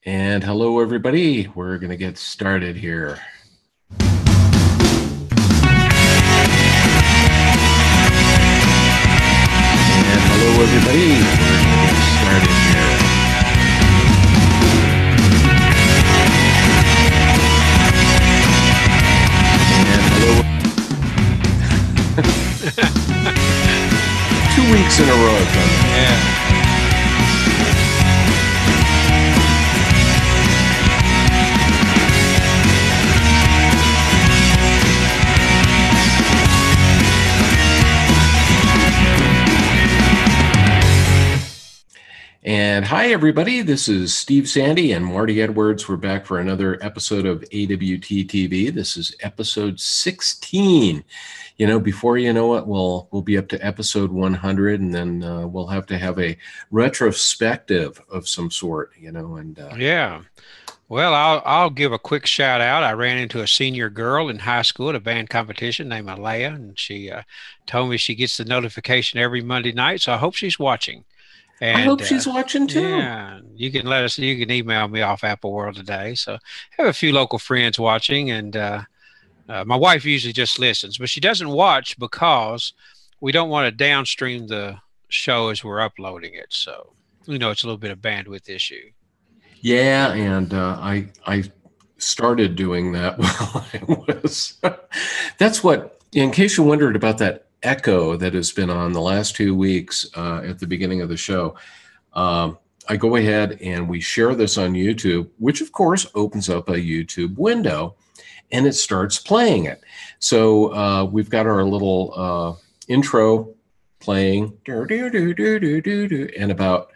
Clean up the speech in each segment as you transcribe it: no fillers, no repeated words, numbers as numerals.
And hello, everybody. We're going to get started here. And hello, everybody. We're going to get started here. And hello. 2 weeks in a row, I've done that. Yeah. And hi, everybody. This is Steve Sandy and Marty Edwards. We're back for another episode of AWT TV. This is episode 16. You know, before you know it, we'll be up to episode 100, and then we'll have to have a retrospective of some sort. Yeah. Well, I'll give a quick shout out. I ran into a senior girl in high school at a band competition named Alea, and she told me she gets the notification every Monday night. So I hope she's watching. I And hope she's watching too. yeah, you can email me off Apple World today. So I have a few local friends watching, and my wife usually just listens, but she doesn't watch because we don't want to downstream the show as we're uploading it. So it's a little bit of bandwidth issue. Yeah, and I started doing that while I was. That's what, in case you wondered about that echo that has been on the last 2 weeks at the beginning of the show. I go ahead and we share this on YouTube, which of course opens up a YouTube window, and it starts playing it. So we've got our little intro playing, and about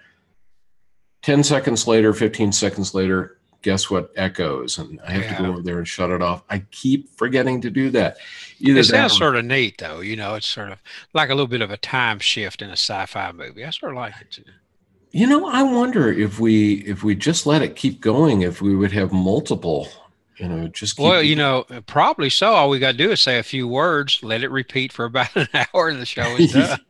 10 seconds later, 15 seconds later, guess what echoes? And I have to go over there and shut it off. I keep forgetting to do that. It sounds sort of neat, though. It's sort of like a little bit of a time shift in a sci-fi movie. I sort of like it too. I wonder if we just let it keep going, if we would have multiple, just keep. Well, probably so. All we got to do is say a few words, let it repeat for about an hour, and the show is done.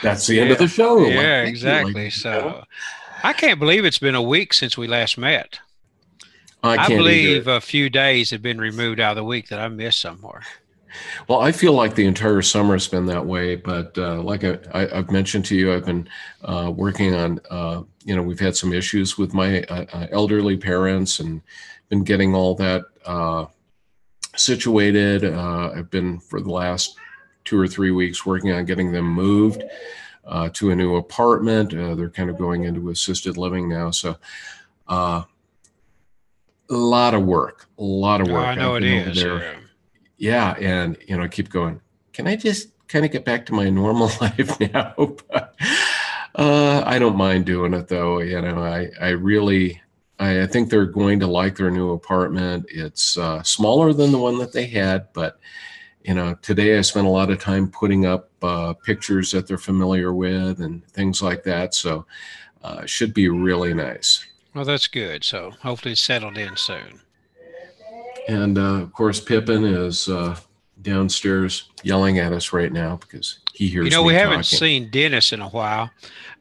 That's the end of the show. Yeah, exactly. So I can't believe it's been a week since we last met. I believe a few days have been removed out of the week that I missed somewhere. Well, I feel like the entire summer has been that way, but like I've mentioned to you, I've been working on, we've had some issues with my elderly parents and been getting all that situated. I've been, for the last 2 or 3 weeks, working on getting them moved to a new apartment. They're kind of going into assisted living now. So a lot of work. Oh, I know it is. Yeah. And, I keep going, can I just kind of get back to my normal life now? But I don't mind doing it, though. I think they're going to like their new apartment. It's smaller than the one that they had, but today I spent a lot of time putting up pictures that they're familiar with and things like that. So it should be really nice. Well, that's good. So hopefully it's settled in soon. And of course, Pippin is downstairs yelling at us right now because he hears me we talking. haven't seen Dennis in a while.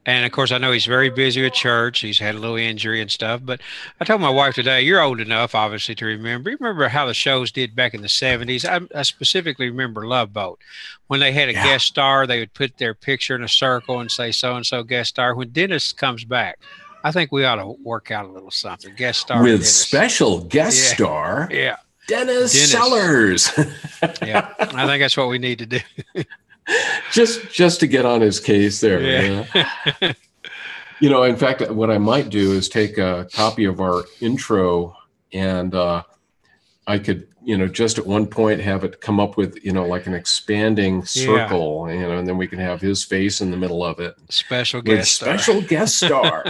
And of course, I know he's very busy with church. He's had a little injury and stuff. But I told my wife today, you're old enough, obviously, to remember. You remember how the shows did back in the 70s? I specifically remember Love Boat. When they had a guest star, they would put their picture in a circle and say so-and-so guest star. When Dennis comes back, I think we ought to work out a little something. Guest star with Dennis. Special guest star. Yeah. Dennis Sellers. Yeah, I think that's what we need to do. just to get on his case there. Yeah. In fact, what I might do is take a copy of our intro, and I could, just at one point have it come up with, like an expanding circle, and then we can have his face in the middle of it. Special guest star.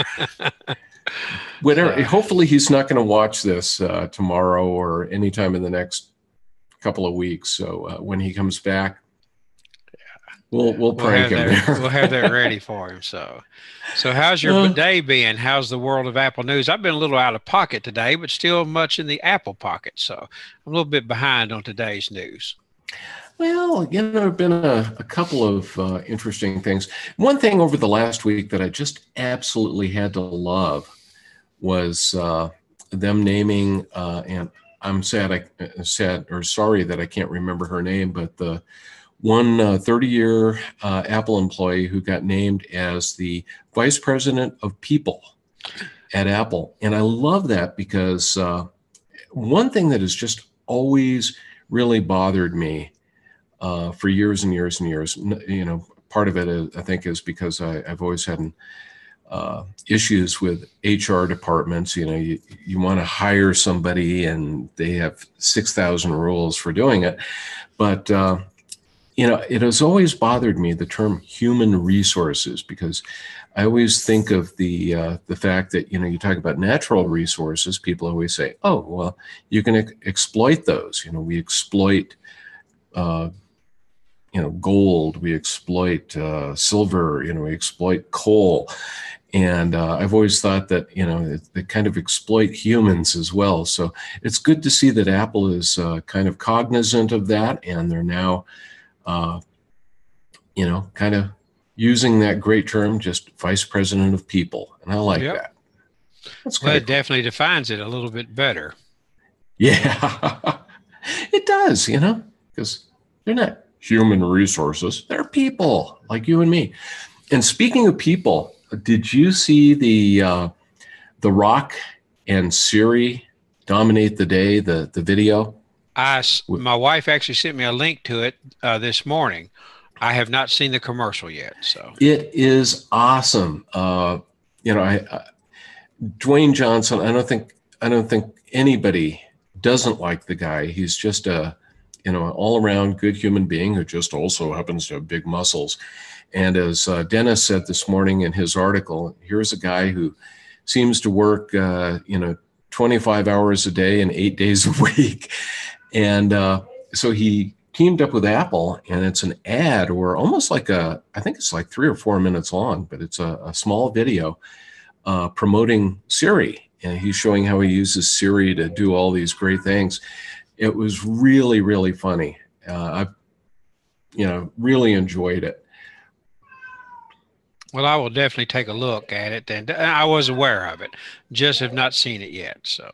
Whatever. Hopefully he's not going to watch this tomorrow or anytime in the next couple of weeks. So when he comes back, we'll prank him there. We'll have that ready for him. So how's your day been? How's the world of Apple news? I've been a little out of pocket today, but still much in the Apple pocket. So I'm a little bit behind on today's news. Well, there have been a couple of interesting things. One thing over the last week that I just absolutely had to love was them naming, and I'm sad, sorry that I can't remember her name, but the one 30-year Apple employee who got named as the vice president of people at Apple. And I love that because one thing that has just always really bothered me for years and years and years, part of it is, I think, is because I've always had issues with HR departments. You want to hire somebody and they have 6,000 rules for doing it. But, it has always bothered me, the term human resources, because I always think of the fact that, you talk about natural resources, people always say, oh, well, you can exploit those. We exploit, gold, we exploit silver, we exploit coal. And I've always thought that, they kind of exploit humans as well. So it's good to see that Apple is kind of cognizant of that. And they're now, kind of using that great term, just vice president of people. And I like that. That's well, it cool. definitely defines it a little bit better. Yeah, it does, because they're not human resources. They're people like you and me. And speaking of people, did you see the Rock and Siri dominate the day, the video? My wife actually sent me a link to it this morning. I have not seen the commercial yet. So it is awesome. Dwayne Johnson, I don't think anybody doesn't like the guy. He's just an all around good human being who just also happens to have big muscles. And as Dennis said this morning in his article, here's a guy who seems to work, 25 hours a day and 8 days a week. And so he teamed up with Apple, and it's an ad, or almost like I think it's like 3 or 4 minutes long, but it's a small video promoting Siri. And he's showing how he uses Siri to do all these great things. It was really, really funny. I really enjoyed it. Well, I will definitely take a look at it. And I was aware of it, just have not seen it yet. So,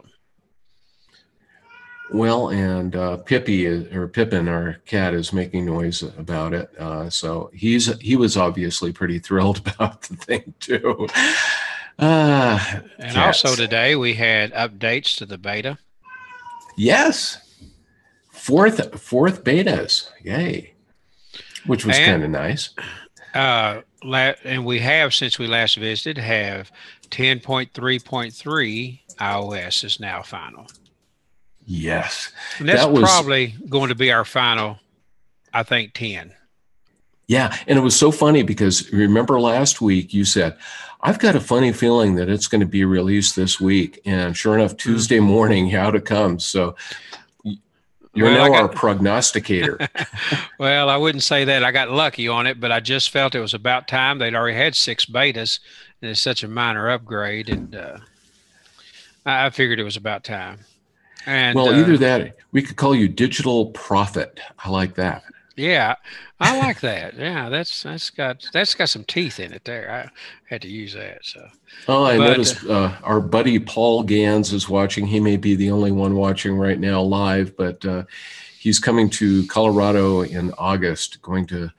well, and Pippin, our cat, is making noise about it. So he was obviously pretty thrilled about the thing too. and Cats. Also today we had updates to the beta. Yes, fourth betas, yay, which was kind of nice. And we have, since we last visited, have 10.3.3 iOS is now final. Yes. And that's probably going to be our final, I think, 10. Yeah. And it was so funny because remember last week you said, I've got a funny feeling that it's going to be released this week. And sure enough, Tuesday morning, out it comes. So you're now our prognosticator. Well, I wouldn't say that. I got lucky on it, but I just felt it was about time. They'd already had 6 betas, and it's such a minor upgrade. And I figured it was about time. And well, either that, we could call you Digital Prophet. I like that. Yeah, I like that. Yeah, that's got some teeth in it there. I had to use that. So. Oh, I noticed our buddy Paul Gans is watching. He may be the only one watching right now live, but he's coming to Colorado in August, going to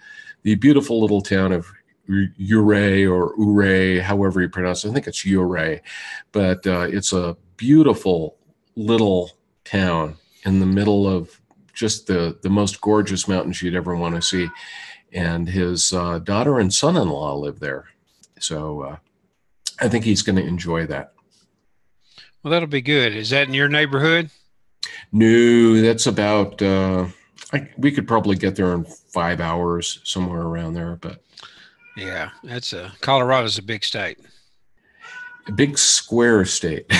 the beautiful little town of Ouray or Ouray, however you pronounce it. I think it's Ouray, but it's a beautiful little town in the middle of just the most gorgeous mountains you'd ever want to see. And his daughter and son-in-law live there. So I think he's going to enjoy that. Well, that'll be good. Is that in your neighborhood? No, that's about, we could probably get there in 5 hours, somewhere around there. But yeah, Colorado's a big state. A big square state.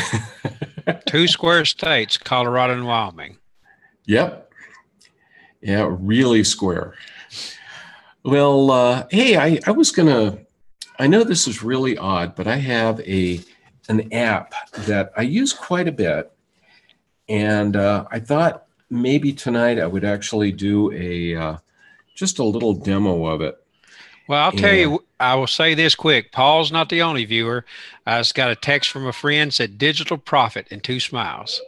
2 square states, Colorado and Wyoming. Yep. Yeah, really square. Well, hey, I was going to, I know this is really odd, but I have an app that I use quite a bit. And I thought maybe tonight I would actually do just a little demo of it. Well, I'll tell you, I will say this quick. Paul's not the only viewer. I just got a text from a friend said digital profit and 2 smiles.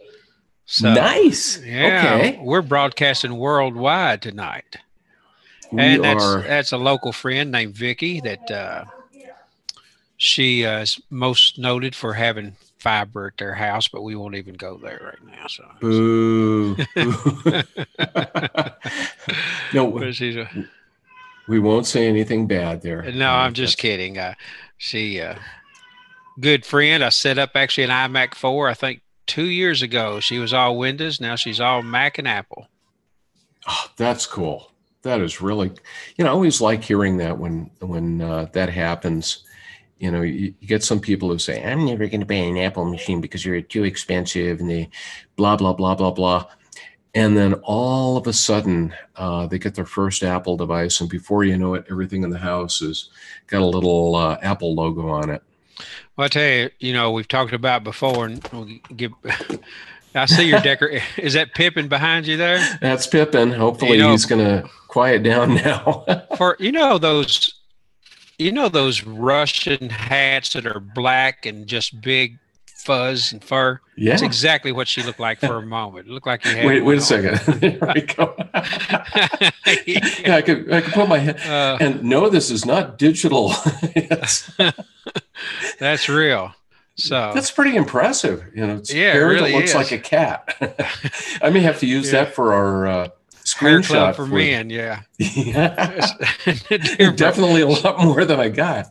So Nice. yeah, Okay. we're broadcasting worldwide tonight. We And are. that's a local friend named Vicky that she is most noted for having fiber at their house, but we won't even go there right now. So, Boo. Boo. No, but she's we won't say anything bad there. no, I'm just kidding. She good friend. I set up actually an iMac 4, I think 2 years ago. She was all Windows. Now she's all Mac and Apple. Oh, that's cool. That is really, I always like hearing that when that happens. You get some people who say, I'm never going to buy an Apple machine because you're too expensive and they blah, blah, blah, blah, blah. And then all of a sudden, they get their first Apple device. And before you know it, everything in the house has got a little Apple logo on it. Well, I tell you, we've talked about before, and I see your Is that Pippin behind you there? That's Pippin. Hopefully he's going to quiet down now. For those Russian hats that are black and just big fuzz and fur. Yeah, that's exactly what she looked like for a moment. It looked like you had. Wait a second. There we go. Yeah, I could put my head. And no, this is not digital. That's real. So that's pretty impressive. It's hair really that looks like a cat. I may have to use that for our screenshot for men. Yeah, yeah. Definitely a lot more than I got.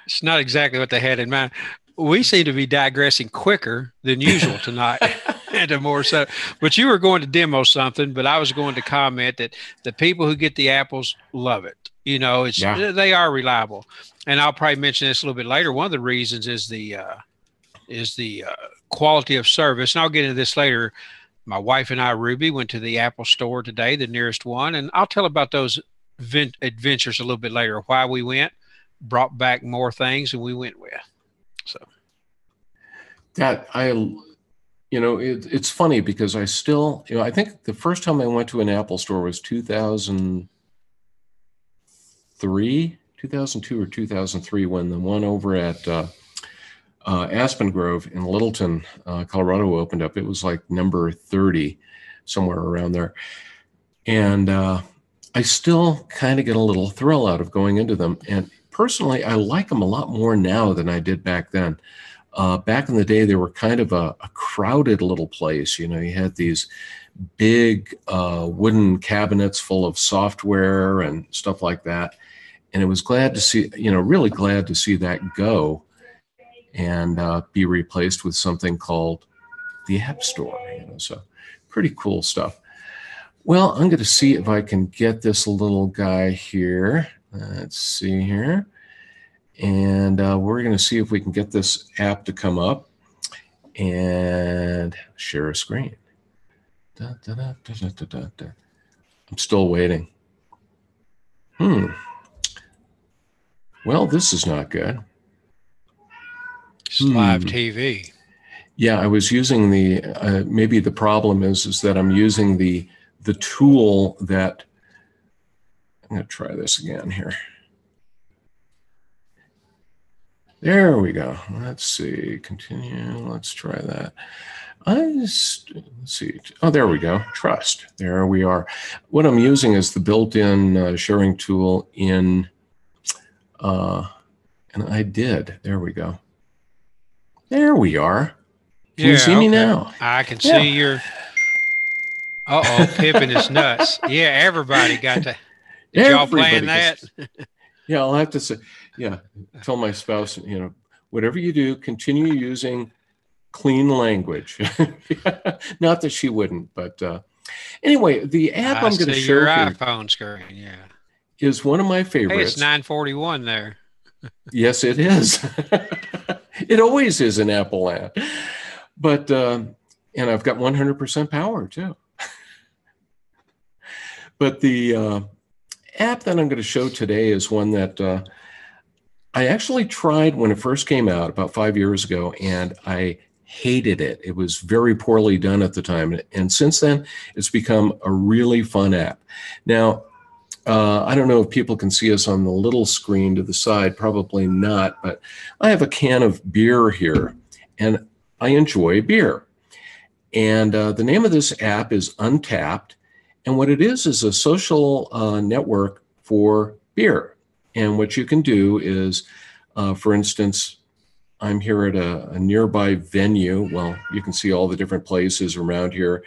It's not exactly what they had in mind. We seem to be digressing quicker than usual tonight. And more so, but you were going to demo something, but I was going to comment that the people who get the apples love it. They are reliable, and I'll probably mention this a little bit later. One of the reasons is the quality of service, and I'll get into this later. My wife and I, Ruby, went to the Apple store today, the nearest one, and I'll tell about those adventures a little bit later. Why we went, brought back more things than we went with. So that it's funny because I still, I think the first time I went to an Apple store was 2002 or 2003, when the one over at Aspen Grove in Littleton, Colorado opened up. It was like number 30, somewhere around there. And I still kind of get a little thrill out of going into them. And personally, I like them a lot more now than I did back then. Back in the day, they were kind of a crowded little place. You had these big wooden cabinets full of software and stuff like that. And it was glad to see, really glad to see that go and be replaced with something called the App Store. So pretty cool stuff. Well, I'm going to see if I can get this little guy here. Let's see here. And we're going to see if we can get this app to come up and share a screen. I'm still waiting. Well, this is not good. It's live TV. Yeah, I was using the, maybe the problem is that I'm using the tool that, I'm going to try this again here. There we go. Let's see, continue, let's try that. Let's see, oh, there we go, trust, there we are. What I'm using is the built-in sharing tool in, and I did, there we go. There we are. Can you see me now? I can see your, Pippin is nuts. Yeah, everybody got to, did y'all plan that? Yeah, I'll have to say, tell my spouse, whatever you do, continue using clean language. Not that she wouldn't, but anyway, the app I'm going to show your here iPhone screen, is one of my favorites. Hey, it's 941 there. Yes, it is. It always is an Apple app. But, and I've got 100% power too. But the app that I'm going to show today is one that I actually tried when it first came out about 5 years ago, and I hated it. It was very poorly done at the time. And since then, it's become a really fun app. Now, I don't know if people can see us on the little screen to the side, probably not, but I have a can of beer here, and I enjoy beer. And the name of this app is Untapped, and what it is a social network for beer. And what you can do is, for instance, I'm here at a nearby venue. Well, you can see all the different places around here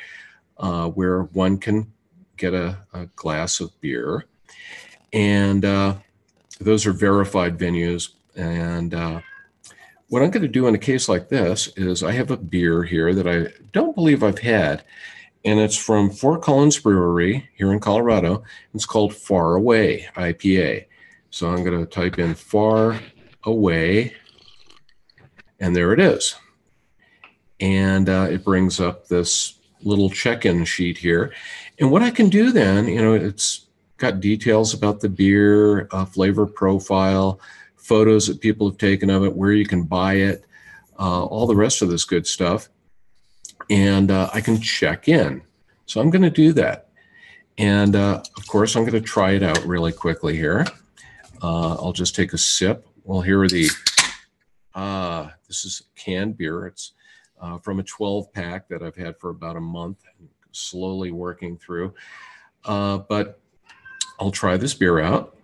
where one can get a glass of beer. And those are verified venues. And what I'm going to do in a case like this is I have a beer here that I don't believe I've had. And it's from Fort Collins Brewery here in Colorado. It's called Far Away IPA. So I'm going to type in Far Away, and there it is. And it brings up this little check-in sheet here. And what I can do then, it's got details about the beer, flavor profile, photos that people have taken of it, where you can buy it, all the rest of this good stuff. And I can check in. So I'm going to do that. And of course, I'm going to try it out really quickly here. I'll just take a sip. Well, here are the, this is canned beer. It's from a 12-pack that I've had for about a month, slowly working through. But I'll try this beer out.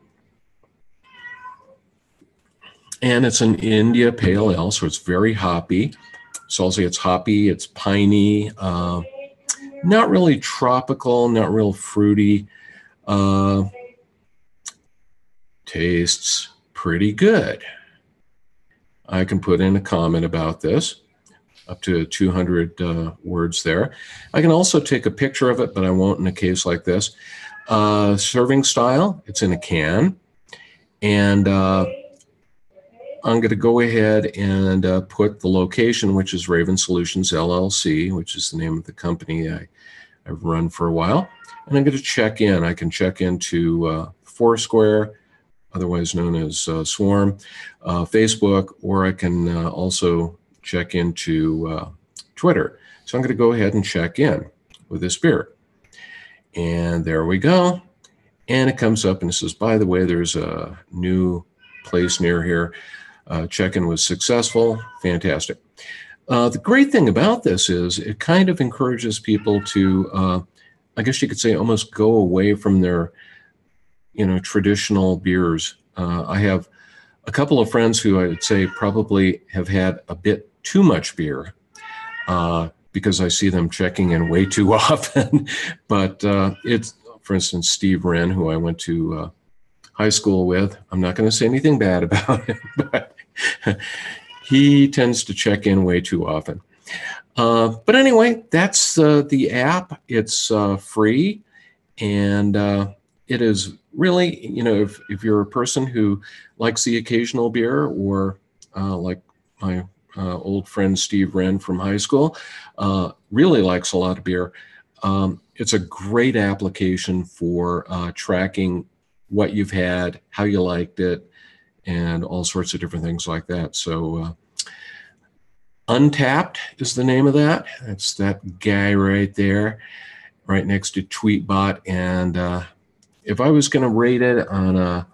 And it's an India Pale Ale, so it's very hoppy. So I'll say it's hoppy, it's piney, not really tropical, not real fruity. Tastes pretty good. I can put in a comment about this, up to 200 words there. I can also take a picture of it, but I won't in a case like this. Serving style, it's in a can. And I'm going to go ahead and put the location, which is Raven Solutions LLC, which is the name of the company I've run for a while. And I'm going to check in. I can check into Foursquare, otherwise known as Swarm, Facebook, or I can also check into Twitter. So I'm going to go ahead and check in with this beer. And there we go. And it comes up and it says, by the way, there's a new place near here. Check-in was successful. Fantastic. The great thing about this is it kind of encourages people to, I guess you could say, almost go away from their, traditional beers. I have a couple of friends who I would say probably have had a bit too much beer because I see them checking in way too often. But it's, for instance, Steve Wren, who I went to high school with. I'm not going to say anything bad about him, but he tends to check in way too often. But anyway, that's the app. It's free, and it is really, if you're a person who likes the occasional beer, or like my old friend Steve Wren from high school, really likes a lot of beer, it's a great application for tracking what you've had, how you liked it, and all sorts of different things like that. So Untapped is the name of that. It's that guy right there, right next to Tweetbot. And if I was going to rate it on a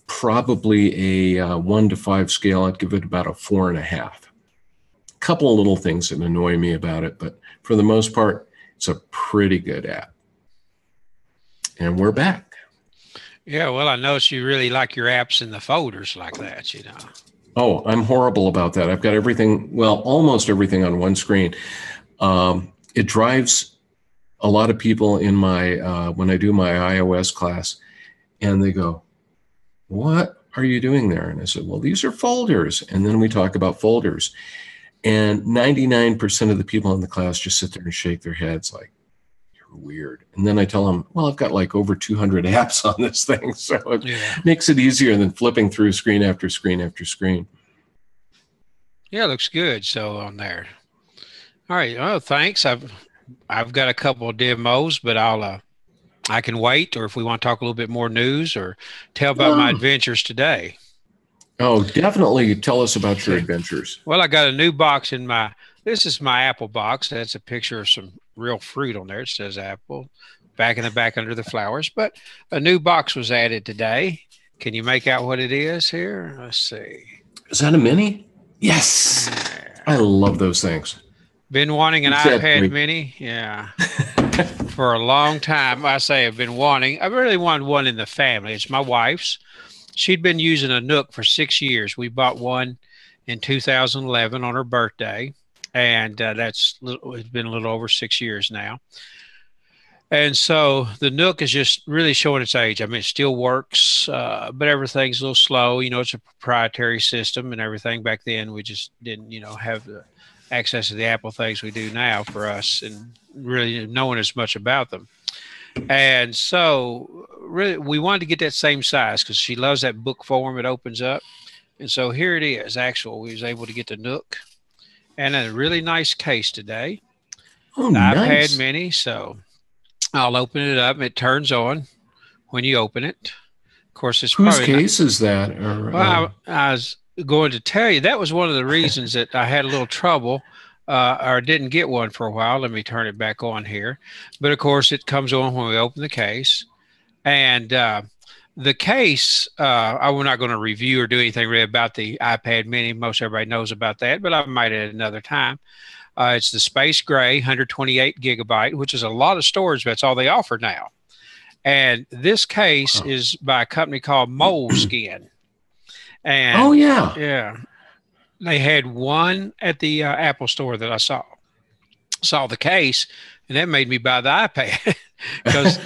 probably a 1 to 5 scale, I'd give it about a 4.5. A couple of little things that annoy me about it, but for the most part, it's a pretty good app. And we're back. Yeah, well, I noticed you really like your apps in the folders like that, Oh, I'm horrible about that. I've got everything, well, almost everything on one screen. It drives a lot of people in my, when I do my iOS class, and they go, what are you doing there? And I said, well, these are folders. And then we talk about folders. And 99% of the people in the class just sit there and shake their heads like, you're weird. And then I tell them, well, I've got like over 200 apps on this thing. So it makes it easier than flipping through screen after screen after screen. Yeah, it looks good. So on there. All right. Oh, thanks. I've got a couple of demos, but I can wait, or if we want to talk a little bit more news or tell about my adventures today. Oh, definitely tell us about your adventures. Well, I got a new box in this is my apple box. That's a picture of some real fruit on there. It says apple. back in the back under the flowers. But a new box was added today. Can you make out what it is here? Let's see. Is that a mini? Yes. I love those things. Been wanting an Exactly. iPad mini? Yeah. For a long time. I say I've been wanting. I really wanted one in the family. It's my wife's. She'd been using a Nook for 6 years. We bought one in 2011 on her birthday, and it's been a little over 6 years now. And so the Nook is just really showing its age. I mean, it still works, but everything's a little slow. You know, it's a proprietary system and everything. Back then, we just didn't, have the access to the Apple things we do now for us, and really knowing as much about them. And so really we wanted to get that same size because she loves that book form. It opens up. And so here it is. We was able to get the Nook and a really nice case today. Oh, the nice. iPad mini. So I'll open it up and it turns on when you open it. Of course, it's whose probably case is that? Well, I was going to tell you that was one of the reasons that I had a little trouble or didn't get one for a while. Let me turn it back on here. But of course, it comes on when we open the case. And the case, I'm not going to review or do anything really about the iPad mini. Most everybody knows about that, but I might at another time. It's the Space Gray 128 gigabyte, which is a lot of storage. That's all they offer now. And this case is by a company called Moleskine. And yeah, they had one at the Apple store that I saw the case, and that made me buy the iPad because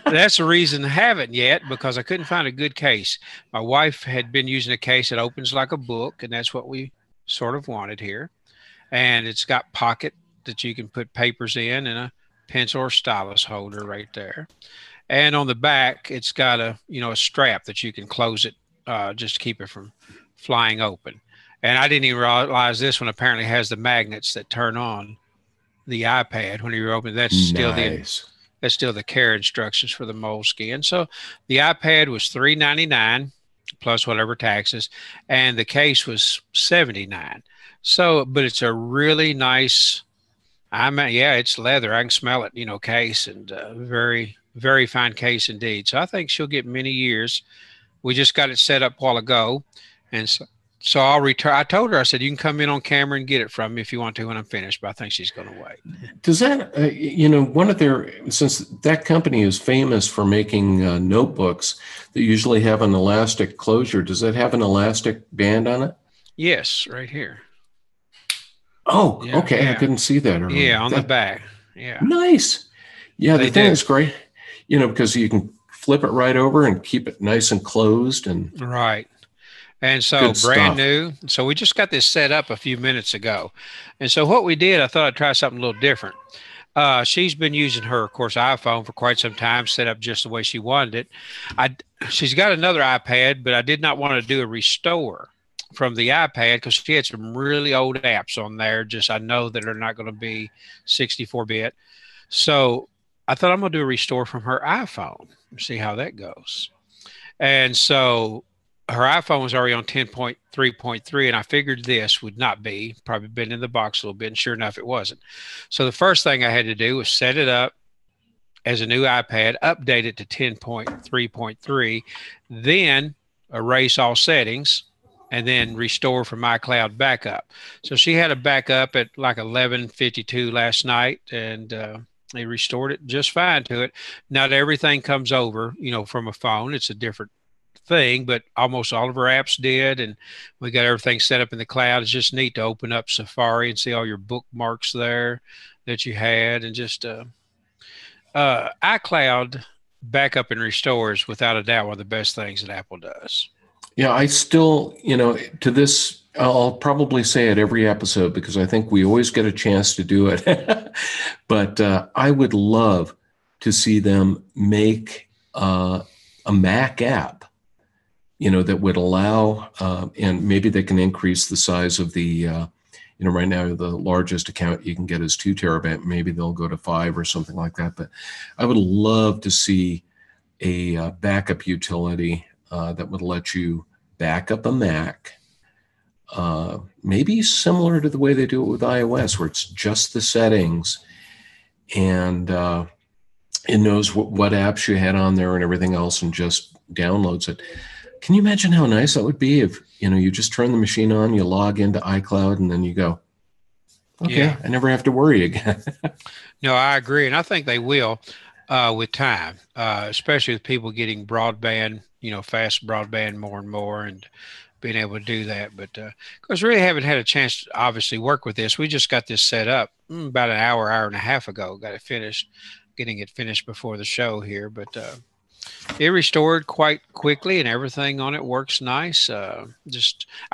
that's the reason I haven't yet, because I couldn't find a good case. My wife had been using a case that opens like a book, and that's what we sort of wanted here. And it's got pocket that you can put papers in and a pencil or stylus holder right there. And on the back, it's got a strap that you can close it just to keep it from flying open. And I didn't even realize this one apparently has the magnets that turn on the iPad when you open it. That's still the care instructions for the Moleskine. So the iPad was $399 plus whatever taxes, and the case was $79. So, but it's a really nice. It's leather. I can smell it. Case, and very, very fine case indeed. So I think she'll get many years. We just got it set up a while ago, and so I'll return. I told her, I said, you can come in on camera and get it from me if you want to when I'm finished, but I think she's going to wait. Does that, since that company is famous for making notebooks that usually have an elastic closure, does that have an elastic band on it? Yes, right here. Oh, yeah, okay. Yeah. I didn't see that earlier. Yeah, on the back. Yeah. Nice. Yeah, the thing is great, because you can flip it right over and keep it nice and closed. And right. And so brand new. So we just got this set up a few minutes ago. And so what we did, I thought I'd try something a little different. She's been using her, of course, iPhone for quite some time, set up just the way she wanted it. She's got another iPad, but I did not want to do a restore from the iPad because she had some really old apps on there. I know that are not going to be 64-bit. So I thought I'm going to do a restore from her iPhone and see how that goes. And so her iPhone was already on 10.3.3, and I figured this would not be, probably been in the box a little bit, and sure enough, it wasn't. So the first thing I had to do was set it up as a new iPad, update it to 10.3.3, then erase all settings, and then restore from iCloud backup. So she had a backup at like 11:52 last night, and they restored it just fine to it. Not everything comes over, from a phone. It's a different thing, but almost all of our apps did, and we got everything set up in the cloud. It's just neat to open up Safari and see all your bookmarks there that you had, and just iCloud backup and restore is without a doubt one of the best things that Apple does. Yeah, I still, to this, I'll probably say it every episode because I think we always get a chance to do it. But I would love to see them make a Mac app, that would allow, and maybe they can increase the size of the, right now the largest account you can get is 2 terabyte. Maybe they'll go to 5 or something like that. But I would love to see a backup utility that would let you back up a Mac, maybe similar to the way they do it with iOS, where it's just the settings, and it knows what apps you had on there and everything else and just downloads it. Can you imagine how nice that would be if, you just turn the machine on, you log into iCloud, and then you go, okay, Yeah. I never have to worry again. No, I agree, and I think they will with time, especially with people getting broadband, fast broadband more and more, and being able to do that. But of course, really haven't had a chance to obviously work with this. We just got this set up about an hour and a half ago. Got it finished, getting it finished before the show here, but. It restored quite quickly, and everything on it works nice. I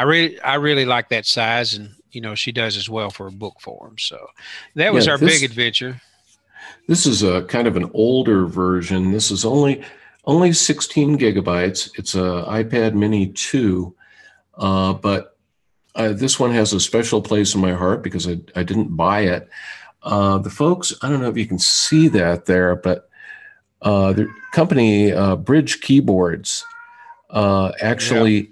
really like that size, and she does as well for a book form. So that Yeah, was our big this adventure. this is a kind of an older version. This is only 16 gigabytes. It's a iPad Mini 2, but this one has a special place in my heart because I didn't buy it. The folks, I don't know if you can see that there, but the company Bridge Keyboards Yeah. actually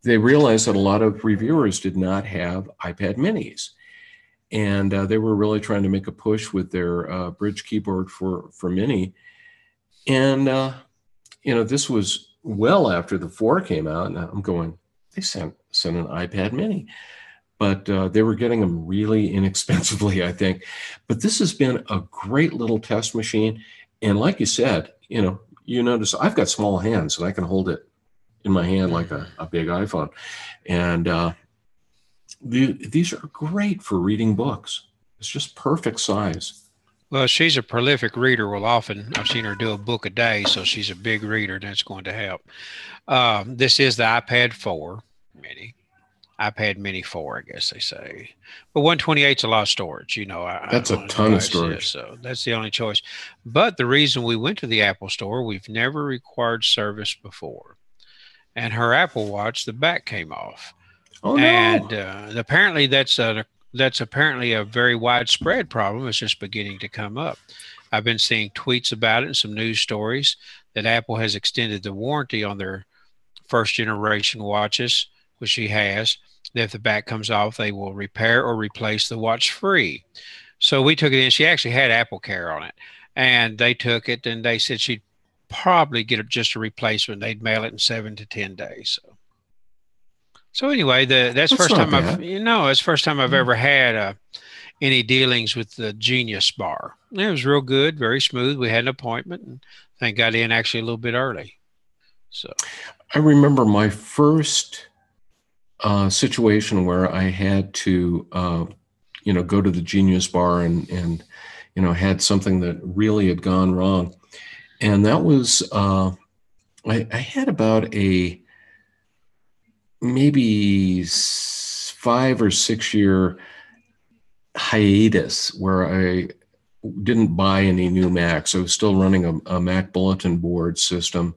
they realized that a lot of reviewers did not have iPad Minis, and they were really trying to make a push with their Bridge keyboard for Mini. And this was well after the 4 came out, and I'm going, they sent an iPad Mini, but they were getting them really inexpensively, I think. But this has been a great little test machine. And like you said, you notice I've got small hands and I can hold it in my hand like Hmm. a big iPhone. And these are great for reading books. It's just perfect size. Well, she's a prolific reader. Well, often I've seen her do a book a day, so she's a big reader, and that's going to help. This is the iPad 4 mini. iPad Mini 4, I guess they say. But 128 is a lot of storage, That's a on a ton of device. Yeah, storage. so that's the only choice. But the reason we went to the Apple store, we've never required service before. And her Apple Watch, the back came off. Oh And no. apparently that's apparently a very widespread problem. It's just beginning to come up. I've been seeing tweets about it and some news stories that Apple has extended the warranty on their first generation watches, which she has. That if the back comes off, they will repair or replace the watch free. So we took it in. She actually had Apple Care on it, and they took it and they said she'd probably get just a replacement. They'd mail it in 7 to 10 days. So anyway, that's That's first not time I've bad. it's first time I've ever had any dealings with the Genius Bar. It was real good, very smooth. We had an appointment, and I got in actually a little bit early. So I remember my first situation where I had to, go to the Genius Bar and had something that really had gone wrong. And that was, I had about a maybe 5 or 6 year hiatus where I didn't buy any new Macs. I was still running a Mac bulletin board system,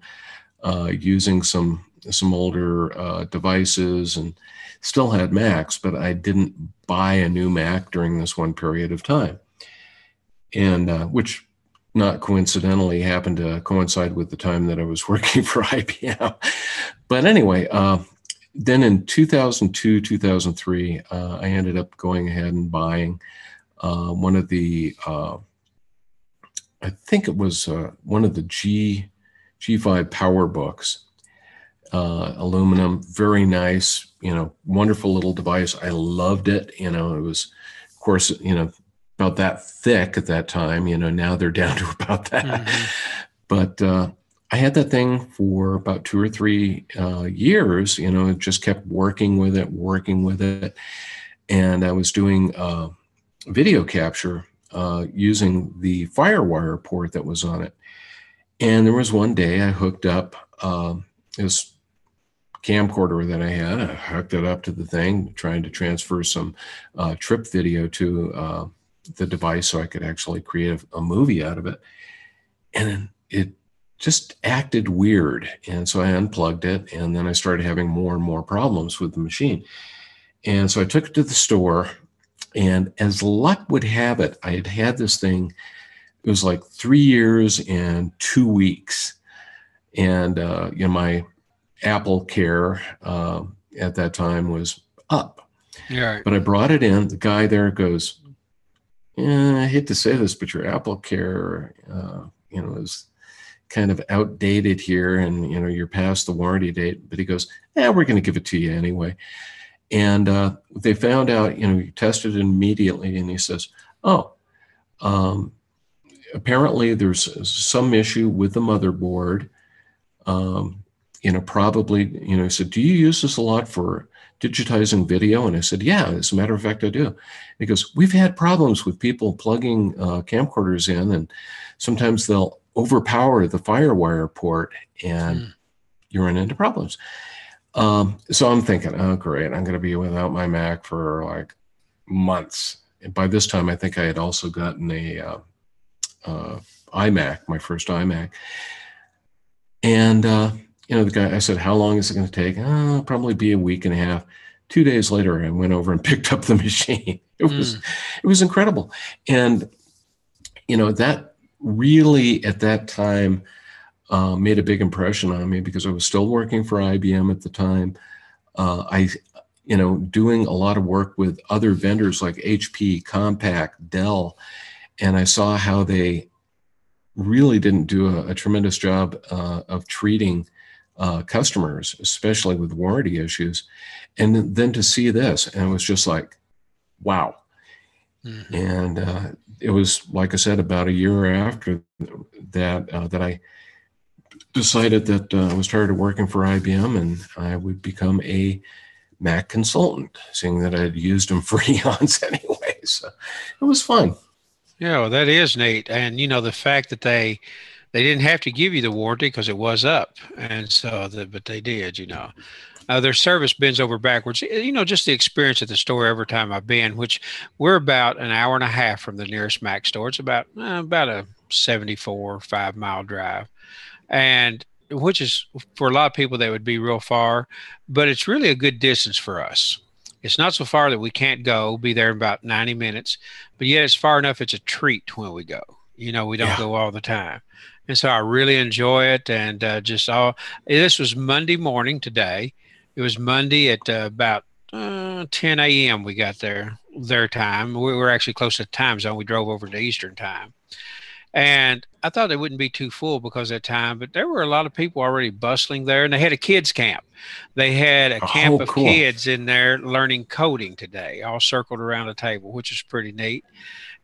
using some older devices, and still had Macs, but I didn't buy a new Mac during this one period of time, and which not coincidentally happened to coincide with the time that I was working for IBM. But anyway, then in 2002, 2003, I ended up going ahead and buying one of the, I think it was one of the G5 Power Books, aluminum, very nice, wonderful little device. I loved it. It was, of course, about that thick at that time. Now they're down to about that. mhm. But I had that thing for about 2 or 3 years. Just kept working with it. And I was doing video capture using the FireWire port that was on it. And there was one day I hooked up this camcorder that I had. I hooked it up to the thing, trying to transfer some trip video to the device so I could actually create a movie out of it. And it just acted weird. And so I unplugged it, and then I started having more and more problems with the machine. And so I took it to the store, and as luck would have it, I had had this thing. It was like 3 years and 2 weeks. And, my Apple Care at that time was up. Yeah. But I brought it in. The guy there goes, I hate to say this, but your Apple Care, is kind of outdated here, and you're past the warranty date." But he goes, "Yeah, we're going to give it to you anyway." And they found out, you tested it immediately, and he says, "Oh, um, apparently there's some issue with the motherboard. Probably, he said, 'Do you use this a lot for digitizing video?' And I said, 'Yeah, as a matter of fact, I do.' He goes, 'We've had problems with people plugging camcorders in, and sometimes they'll overpower the FireWire port, and you run into problems.'" So I'm thinking, "Oh, great, I'm going to be without my Mac for like months." And by this time, I think I had also gotten a iMac, my first iMac. And, the guy, I said, "How long is it going to take?" "Oh, probably be a week and a half." 2 days later, I went over and picked up the machine. It was incredible. And, that really at that time made a big impression on me, because I was still working for IBM at the time. Doing a lot of work with other vendors like HP, Compaq, Dell, and I saw how they really didn't do a tremendous job of treating customers, especially with warranty issues. And then to see this, and it was just like, wow. And it was, like I said, about a year after that that I decided that I was tired of working for IBM, and I would become a Mac consultant, seeing that I'd used them for eons anyway. So it was fun. Yeah, well, that is neat. And the fact that they didn't have to give you the warranty because it was up, and so but they did. Their service bends over backwards. Just the experience at the store every time I've been, which we're about an hour and a half from the nearest Mac store. It's about a 74 5-mile drive, and which is, for a lot of people, that would be real far, but it's really a good distance for us. It's not so far that we can't go, be there in about 90 minutes, but yet it's far enough it's a treat when we go. We don't Yeah. go all the time. And so I really enjoy it. And this was Monday morning today. It was Monday at about 10 a.m. we got there, their time. We were actually close to the time zone. We drove over to Eastern time. And I thought it wouldn't be too full because of that time, but there were a lot of people already bustling there, and they had a kids camp. They had a camp of Cool. kids in there learning coding today, all circled around a table, which is pretty neat.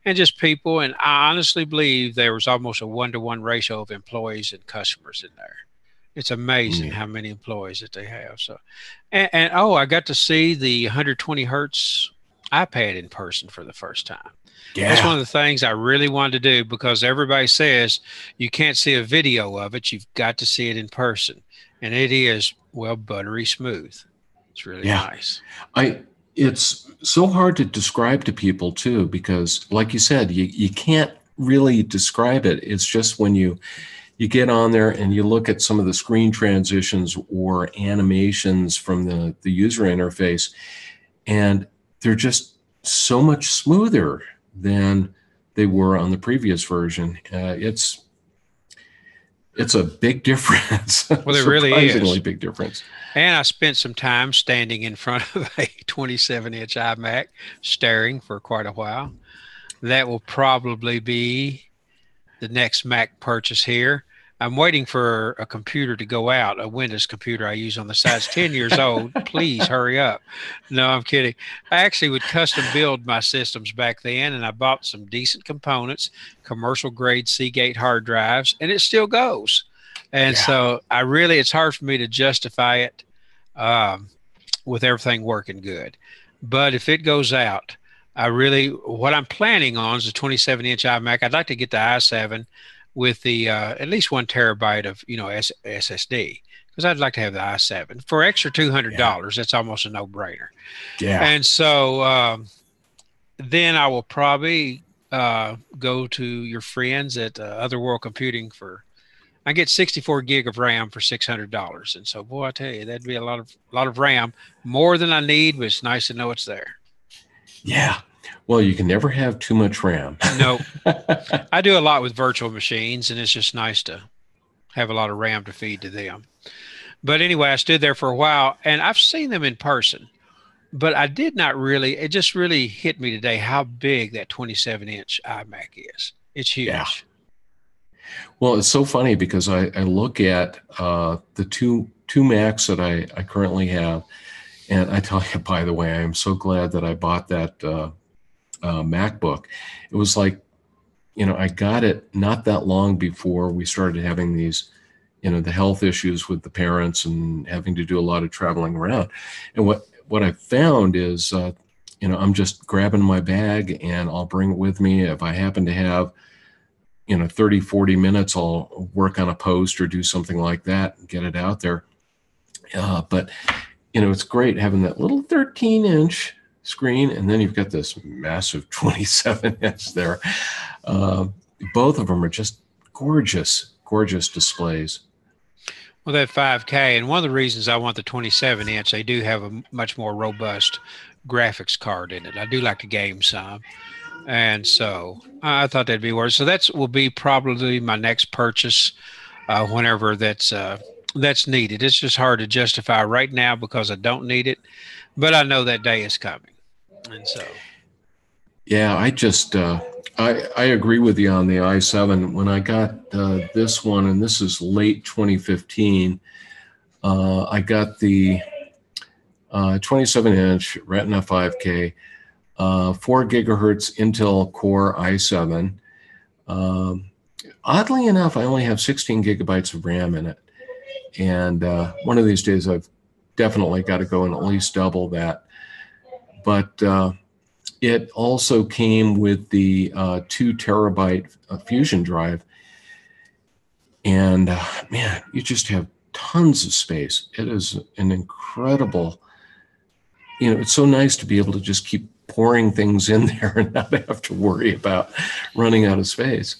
And just people, and I honestly believe there was almost a 1-to-1 ratio of employees and customers in there. It's amazing how many employees that they have. So, and I got to see the 120 hertz iPad in person for the first time. Yeah. That's one of the things I really wanted to do, because everybody says you can't see a video of it. You've got to see it in person. And it is, well, buttery smooth. It's really nice. It's so hard to describe to people too, because like you said, you can't really describe it. It's just when you get on there and you look at some of the screen transitions or animations from the user interface, and they're just so much smoother than they were on the previous version. It's a big difference. Well, it really is. Surprisingly big difference. And I spent some time standing in front of a 27-inch iMac, staring for quite a while. That will probably be the next Mac purchase here. I'm waiting for a computer to go out, a Windows computer I use on the side. It's 10 years old. Please hurry up. No, I'm kidding. I actually would custom build my systems back then, and I bought some decent components, commercial grade Seagate hard drives, and it still goes. And so it's hard for me to justify it with everything working good. But if it goes out, what I'm planning on is a 27-inch iMac. I'd like to get the i7 with the at least 1 terabyte of SSD, because I'd like to have the i7 for extra $200. That's almost a no-brainer. Yeah. And so then I will probably go to your friends at Other World Computing I get 64 gig of RAM for $600. And so, boy, I tell you, that'd be a lot of RAM, more than I need, but it's nice to know it's there. Yeah. Well, you can never have too much RAM. No. I do a lot with virtual machines, and it's just nice to have a lot of RAM to feed to them. But anyway, I stood there for a while, and I've seen them in person. but I did not really, it just really hit me today how big that 27-inch iMac is. It's Yeah. huge. Well, it's so funny because I look at the two Macs that I currently have, and I tell you, by the way, I am so glad that I bought that MacBook. It was like, I got it not that long before we started having these, the health issues with the parents and having to do a lot of traveling around. And what I found is, I'm just grabbing my bag and I'll bring it with me. If I happen to have 30, 40 minutes, I'll work on a post or do something like that and get it out there. But, it's great having that little 13-inch screen, and then you've got this massive 27-inch there. Both of them are just gorgeous, gorgeous displays. Well, that 5K, and one of the reasons I want the 27-inch, they do have a much more robust graphics card in it. I do like to game some. And so I thought that'd be worth it. So that's will be probably my next purchase whenever that's needed. It's just hard to justify right now because I don't need it, but I know that day is coming. And so, Yeah, I agree with you on the i7. When I got this one, and this is late 2015, I got the 27-inch Retina 5K, 4 gigahertz Intel Core i7. Oddly enough, I only have 16 gigabytes of RAM in it. And one of these days, I've definitely got to go and at least double that. But it also came with the 2 terabyte Fusion drive. And man, you just have tons of space. It is an incredible, it's so nice to be able to just keep pouring things in there and not have to worry about running out of space.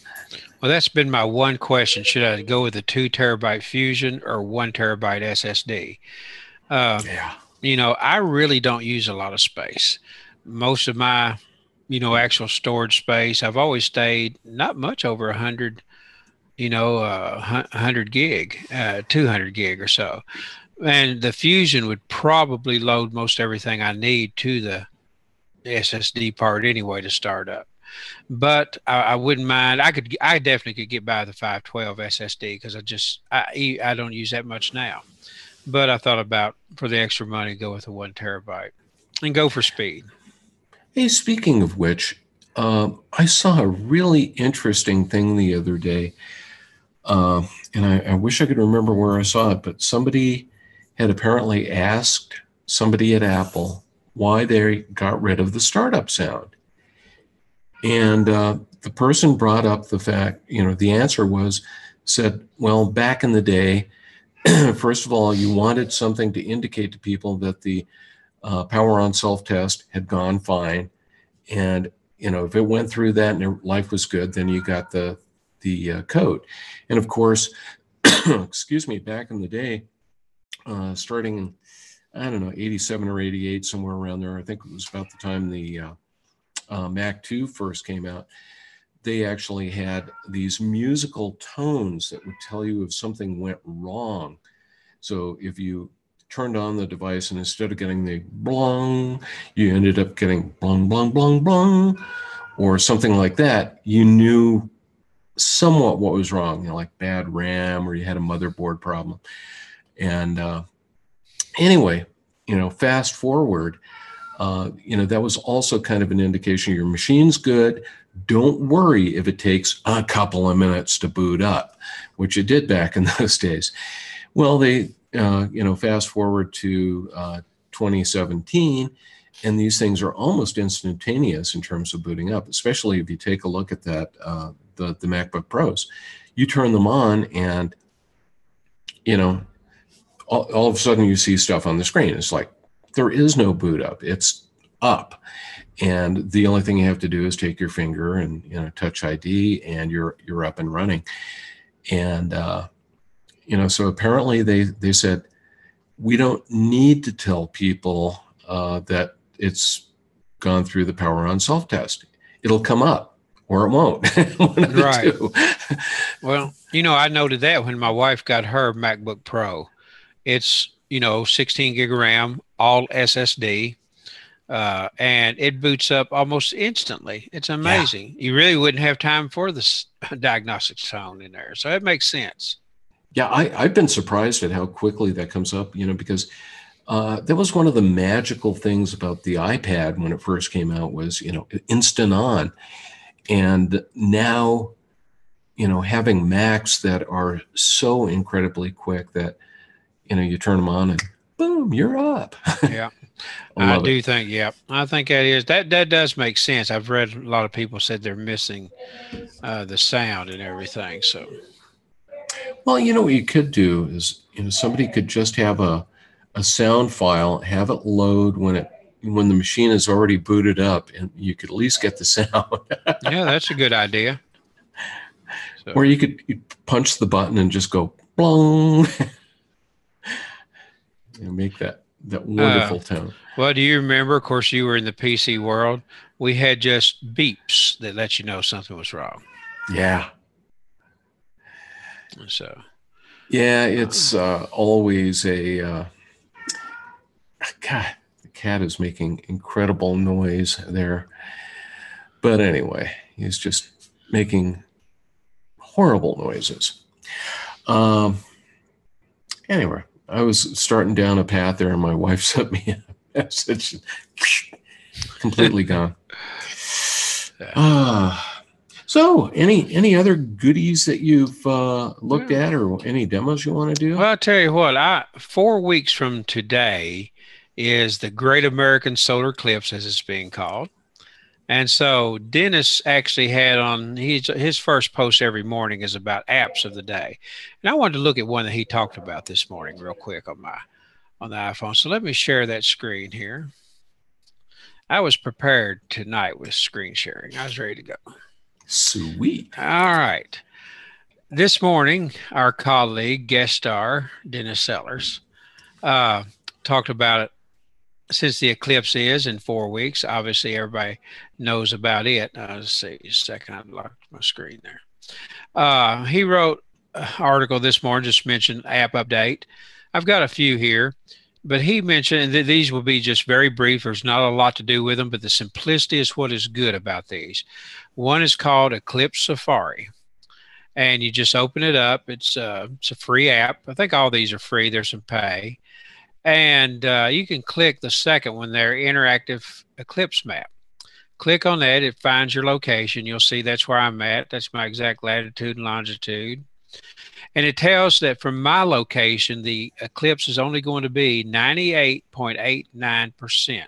well, that's been my one question. Should I go with a 2 terabyte Fusion or 1 terabyte SSD? Uh, Yeah. I really don't use a lot of space. Most of my, actual storage space, I've always stayed not much over 100, 100 gig, 200 gig or so. And the Fusion would probably load most everything I need to the SSD part anyway to start up. But I wouldn't mind. I definitely could get by the 512 SSD because I don't use that much now. But I thought about for the extra money, go with a 1 terabyte and go for speed. Hey, speaking of which, I saw a really interesting thing the other day. And I wish I could remember where I saw it, but somebody had apparently asked somebody at Apple why they got rid of the startup sound. And the person brought up the fact, the answer said, well, back in the day, first of all, you wanted something to indicate to people that the power on self-test had gone fine. And, if it went through that and life was good, then you got the code. And of course, excuse me, back in the day, starting in, I don't know, 87 or 88, somewhere around there, I think it was about the time the Mac 2 first came out, they actually had these musical tones that would tell you if something went wrong. So if you turned on the device and instead of getting the blong, you ended up getting blong, blong, blong, blong, or something like that, you knew somewhat what was wrong, like bad RAM or you had a motherboard problem. And anyway, fast forward, that was also kind of an indication your machine's good. Don't worry if it takes a couple of minutes to boot up, which it did back in those days. Well, they, fast forward to 2017, and these things are almost instantaneous in terms of booting up, especially if you take a look at that, the MacBook Pros. You turn them on and, all of a sudden you see stuff on the screen. It's like, there is no boot up. It's up. And the only thing you have to do is take your finger and, touch ID and you're up and running. And, so apparently they said, we don't need to tell people that it's gone through the power on self-test. It'll come up or it won't. One of the Right. two. Well, I noted that when my wife got her MacBook Pro. It's, 16 gig RAM, all SSD. and it boots up almost instantly. It's Yeah. amazing. You really wouldn't have time for the diagnostic tone in there. So it makes sense. Yeah, I've been surprised at how quickly that comes up, because that was one of the magical things about the iPad when it first came out was, instant on. And now, having Macs that are so incredibly quick that, you turn them on and boom, you're up. Yeah. I I love it. do think, yeah, I think that does make sense. I've read a lot of people said they're missing the sound and everything. So Well, what you could do is, somebody could just have a sound file, have it load when the machine is already booted up, and you could at least get the sound. yeah, that's a good idea. Or So you could punch the button and just go blong, and make that uh, wonderful tone. well, do you remember? Of course, you were in the PC world. We had just beeps that let you know something was wrong. Yeah. So Yeah, uh, it's always God, the cat is making incredible noise there. But anyway, he's just making horrible noises. Um, anyway, I was starting down a path there, and my wife sent me a message. Completely gone. So, any other goodies that you've looked well, at, or any demos you want to do? well, I'll tell you what. 4 weeks from today is the Great American Solar Eclipse, as it's being called. And so Dennis actually had on his first post every morning is about apps of the day. And I wanted to look at one that he talked about this morning real quick on the iPhone. So let me share that screen here. I was prepared tonight with screen sharing. I was ready to go. Sweet. All right. This morning, our colleague, guest star, Dennis Sellers, talked about it since the eclipse is in 4 weeks. Obviously, everybody knows about it. Let's see a second. I locked my screen there. He wrote an article this morning, just mentioned app update. I've got a few here, but he mentioned that these will be just very brief. There's not a lot to do with them, but the simplicity is what is good about these. One is called Eclipse Safari, and you just open it up. It's a free app. I think all these are free. There's some pay, and you can click the second one there, interactive eclipse map. Click on that. It finds your location. You'll see that's where I'm at. That's my exact latitude and longitude. And it tells that from my location, the eclipse is only going to be 98.89%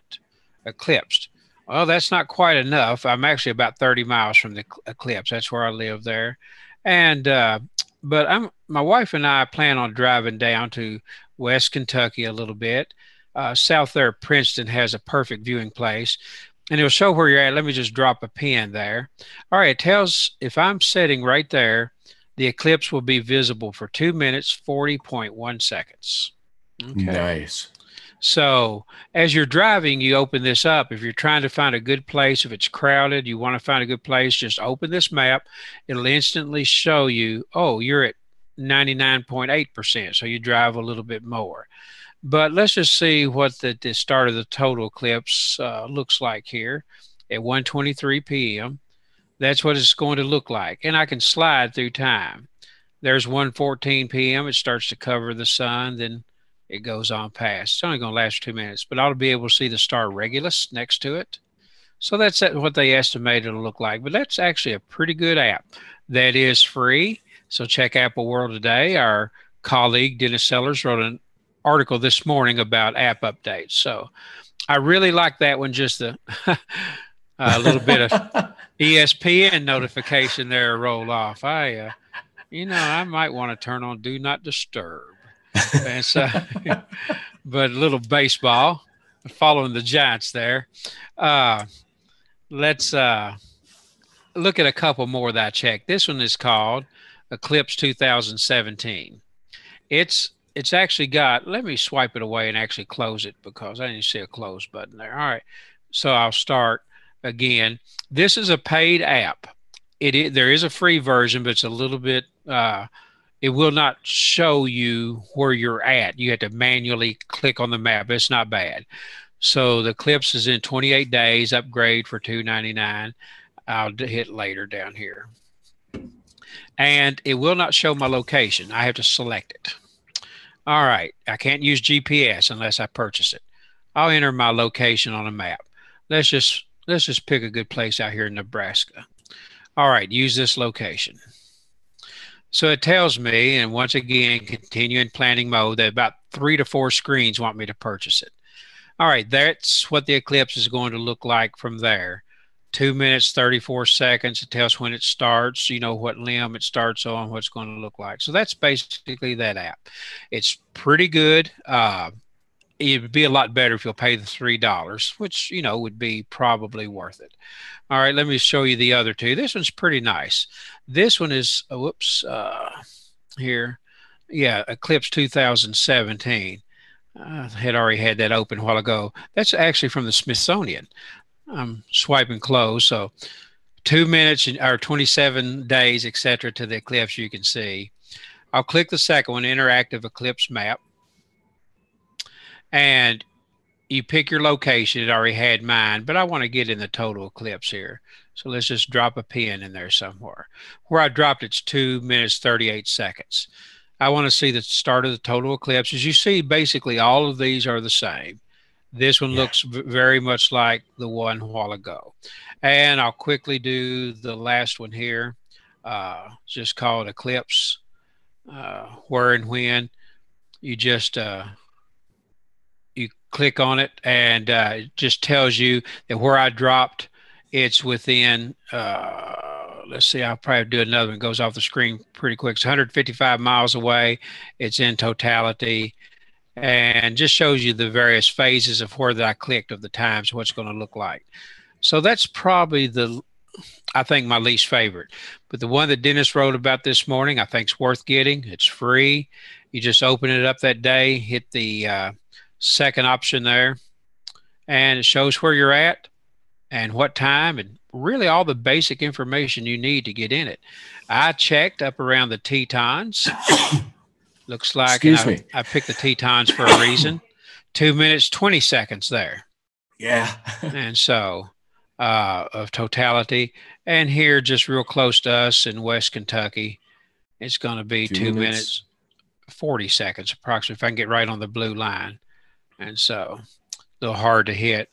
eclipsed. Well, that's not quite enough. I'm actually about 30 miles from the eclipse. That's where I live there. And, but my wife and I plan on driving down to West Kentucky a little bit. South there, Princeton has a perfect viewing place, and it'll show where you're at. Let me just drop a pin there. All right, it tells if I'm sitting right there, the eclipse will be visible for 2 minutes, 40.1 seconds. Okay. Nice. So as you're driving, you open this up. If you're trying to find a good place, if it's crowded, you want to find a good place, just open this map. It'll instantly show you, oh, you're at 99.8%. So you drive a little bit more. But let's just see what the start of the total eclipse looks like here at 1:23 p.m. That's what it's going to look like. And I can slide through time. There's 1:14 p.m. It starts to cover the sun. Then it goes on past. It's only going to last 2 minutes, but I ought to be able to see the star Regulus next to it. So that's what they estimate it'll look like. But that's actually a pretty good app that is free. So check Apple World today. Our colleague Dennis Sellers wrote an article this morning about app updates. So I really like that one. Just a little bit of ESPN notification there rolled off. I might want to turn on Do Not Disturb. And so, but a little baseball, following the Giants there. Let's look at a couple more that I checked. This one is called Eclipse 2017. It's actually got, let me swipe it away and actually close it because I didn't see a close button there. All right. So I'll start again. This is a paid app. There is a free version, but it's a little bit, it will not show you where you're at. You have to manually click on the map. It's not bad. So the eclipse is in 28 days, upgrade for $2.99. I'll hit later down here. And it will not show my location. I have to select it. All right, I can't use GPS unless I purchase it. I'll enter my location on a map. Let's just pick a good place out here in Nebraska. All right, use this location. So it tells me, and once again, continue in planning mode, that about 3 to 4 screens want me to purchase it. All right, that's what the eclipse is going to look like from there. 2 minutes, 34 seconds. It tells when it starts, you know, what limb it starts on, what it's going to look like. So that's basically that app. It's pretty good. It would be a lot better if you'll pay the $3, which, you know, would be probably worth it. All right, let me show you the other two. This one's pretty nice. This one is, here. Yeah, Eclipse 2017. I had already had that open a while ago. That's actually from the Smithsonian. I'm swiping close. So 2 minutes or 27 days, etc., to the eclipse, you can see. I'll click the second one, interactive eclipse map. And you pick your location. It already had mine, but I want to get in the total eclipse here. So let's just drop a pin in there somewhere. Where I dropped it's 2 minutes, 38 seconds. I want to see the start of the total eclipse. As you see, basically all of these are the same. This one looks very much like the one a while ago. And I'll quickly do the last one here. Just call it eclipse. Where and when. You just you click on it, and it just tells you that where I dropped, it's within, let's see, I'll probably do another one. It goes off the screen pretty quick. It's 155 miles away. It's in totality, and just shows you the various phases of where that I clicked of the times, what it's going to look like. So that's probably I think my least favorite. But the one that Dennis wrote about this morning, I think is worth getting. It's free. You just open it up that day, hit the second option there, and it shows where you're at and what time and really all the basic information you need to get in it. I checked up around the Tetons. Looks like I picked the Tetons for a reason. 2 minutes, 20 seconds there. Yeah. And so of totality. And here, just real close to us in West Kentucky, it's going to be 2 minutes, 40 seconds approximately, if I can get right on the blue line. And so a little hard to hit.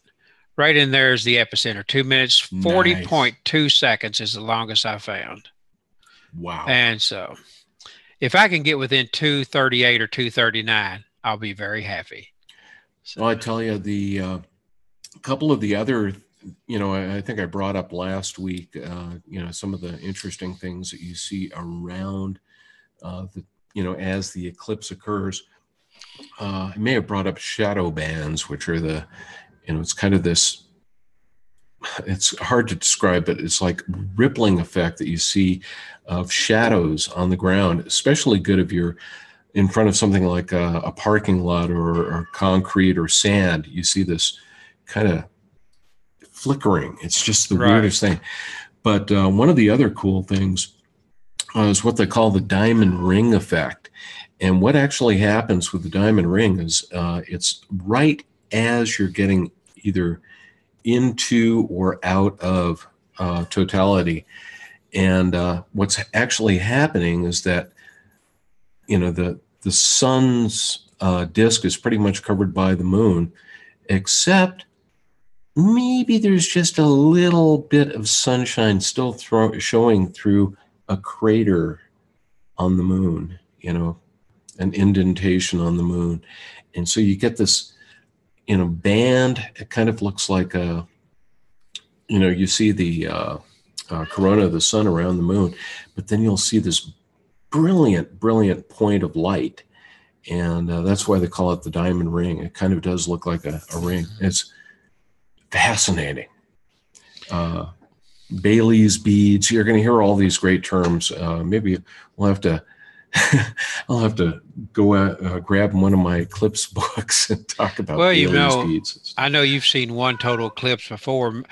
Right in there is the epicenter. 2 minutes, 40.2 seconds is the longest I found. Wow. And so if I can get within 238 or 239, I'll be very happy. So, well, I tell you, the couple of the other, you know, I think I brought up last week, you know, some of the interesting things that you see around you know, as the eclipse occurs. I may have brought up shadow bands, which are the, you know, it's kind of this, it's hard to describe, but it's like rippling effect that you see of shadows on the ground, especially good if you're in front of something like a parking lot or concrete or sand. You see this kind of flickering. It's just the weirdest thing. But one of the other cool things is what they call the diamond ring effect. And what actually happens with the diamond ring is it's right as you're getting either into or out of totality. And what's actually happening is that, you know, the sun's disk is pretty much covered by the moon, except maybe there's just a little bit of sunshine still showing through a crater on the moon, you know, an indentation on the moon. And so you get this, you know, band. It kind of looks like a, you know, you see the corona of the sun around the moon, but then you'll see this brilliant point of light. And that's why they call it the diamond ring. It kind of does look like a ring. It's fascinating. Bailey's beads. You're going to hear all these great terms. Maybe we'll have to I'll have to go grab one of my eclipse books and talk about Well, daily speeds. I know you've seen one total eclipse before.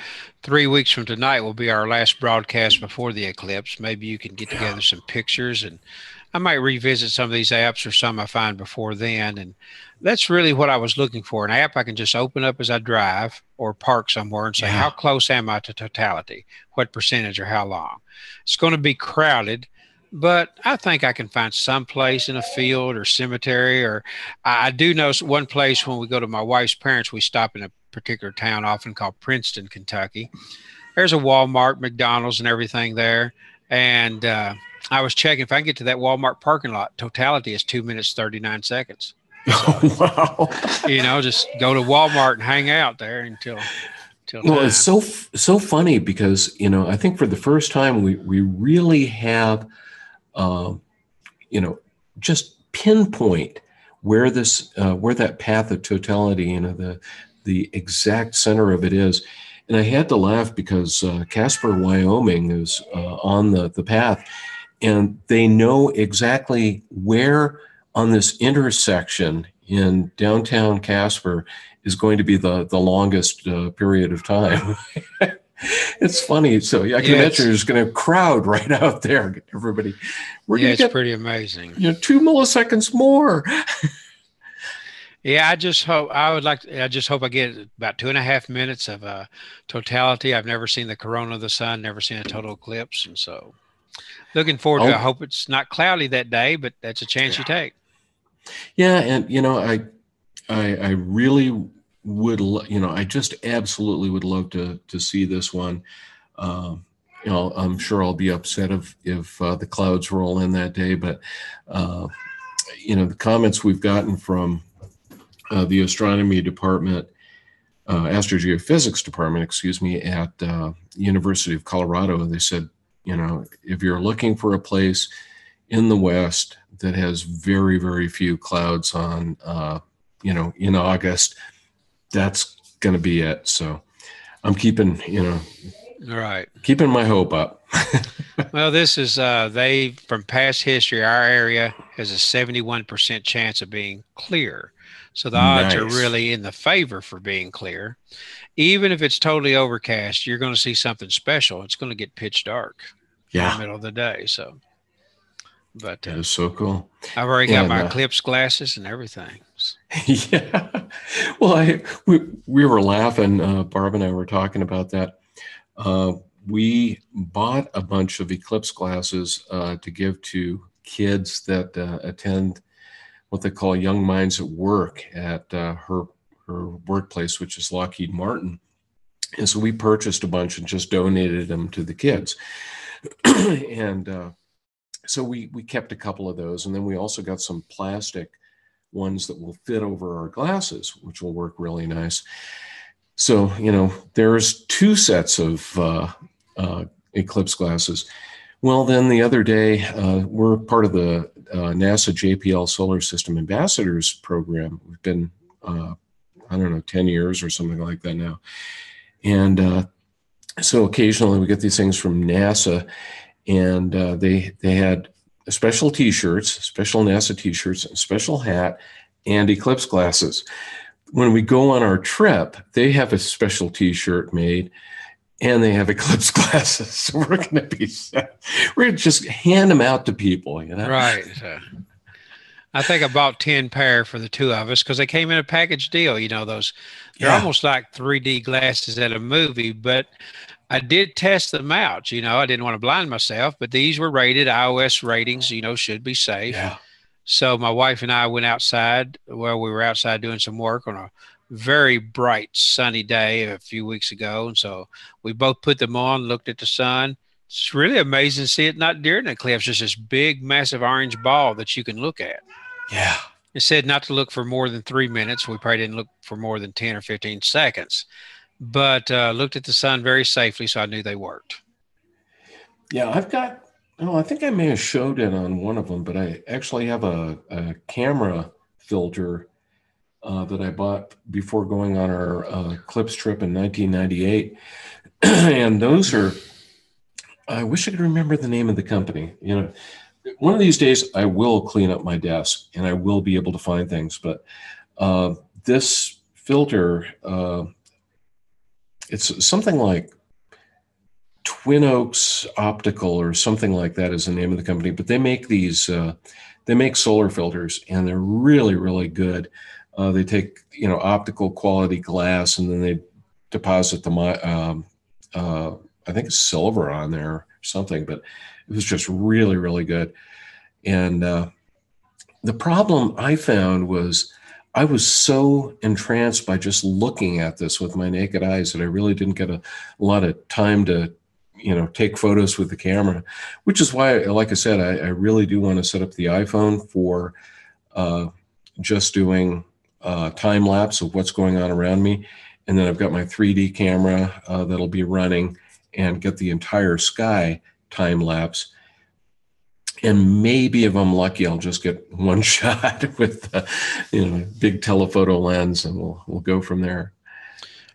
3 weeks from tonight will be our last broadcast before the eclipse. Maybe you can get Yeah. together some pictures, and I might revisit some of these apps or some I find before then. And that's really what I was looking for, an app I can just open up as I drive or park somewhere and say, how Yeah. close am I to totality? What percentage or how long? It's going to be crowded, but I think I can find some place in a field or cemetery. Or I do know one place when we go to my wife's parents, we stop in a particular town often called Princeton, Kentucky. There's a Walmart, McDonald's, and everything there. And I was checking if I can get to that Walmart parking lot. Totality is 2 minutes 39 seconds. So, Wow. just go to Walmart and hang out there until Well, it's time. so funny because I think for the first time we really have um, just pinpoint where where that path of totality, the exact center of it is. And I had to laugh because Casper, Wyoming is on the path, and they know exactly where on this intersection in downtown Casper is going to be the longest period of time. It's funny. So yeah, I can Yeah, imagine there's going to crowd right out there. Everybody, we're going to it's get pretty amazing. 2 milliseconds more. Yeah, I just hope I get about 2.5 minutes of totality. I've never seen the corona of the sun, never seen a total eclipse. And so looking forward to it. I Oh, hope it's not cloudy that day, but that's a chance you yeah. take. Yeah, and I really would, I just absolutely would love to see this one. Um, I'm sure I'll be upset if the clouds roll in that day, but uh, the comments we've gotten from the astronomy department, astrogeophysics department, excuse me, at University of Colorado, they said, if you're looking for a place in the West that has very, very few clouds on, in August, that's going to be it. So I'm Right. keeping my hope up. Well, this is from past history, our area has a 71% chance of being clear. So the odds are Nice. really in the favor for being clear. Even if it's totally overcast, you're going to see something special. It's going to get pitch dark in the Yeah, middle of the day. So, but that is so cool. I've already got And my eclipse glasses and everything. yeah, well, we were laughing. Barb and I were talking about that. Uh, we bought a bunch of eclipse glasses to give to kids that attend what they call Young Minds at Work at her workplace, which is Lockheed Martin. And so we purchased a bunch and just donated them to the kids. And so we kept a couple of those, and then we also got some plastic ones that will fit over our glasses, which will work really nice. So there's two sets of eclipse glasses. Well, then the other day, we're part of the NASA JPL Solar System Ambassadors program. We've been, I don't know, 10 years or something like that now. And so occasionally we get these things from NASA, and they had special T-shirts, special NASA T-shirts, a special hat, and eclipse glasses. When we go on our trip, they have a special T-shirt made, and they have eclipse glasses. So we're going to be set. We're going to just hand them out to people, Right. I think I bought 10 pair for the two of us because they came in a package deal. They're almost like 3D glasses at a movie, but I did test them out. I didn't want to blind myself, but these were rated iOS ratings, should be safe. Yeah. So my wife and I went outside. Well, we were outside doing some work on a very bright, sunny day a few weeks ago. And so we both put them on, looked at the sun. It's really amazing to see it not during the eclipse, just this big, massive orange ball that you can look at. Yeah. It said not to look for more than 3 minutes. We probably didn't look for more than 10 or 15 seconds, but looked at the sun very safely, so I knew they worked. Yeah, I think I may have showed it on one of them, but I actually have a camera filter that I bought before going on our eclipse trip in 1998. And those are, I wish I could remember the name of the company. one of these days I will clean up my desk and I will be able to find things. But this filter, it's something like Twin Oaks Optical or something like that is the name of the company. But they make these, they make solar filters, and they're really, really good. They take, optical quality glass, and then they deposit the I think it's silver on there or something, but it was just really, really good. And the problem I found was I was so entranced by just looking at this with my naked eyes that I really didn't get a lot of time to, take photos with the camera, which is why, like I said, I really do want to set up the iPhone for just doing time lapse of what's going on around me. And then I've got my 3D camera that'll be running and get the entire sky time lapse. And maybe if I'm lucky, I'll just get one shot with big telephoto lens, and we'll go from there.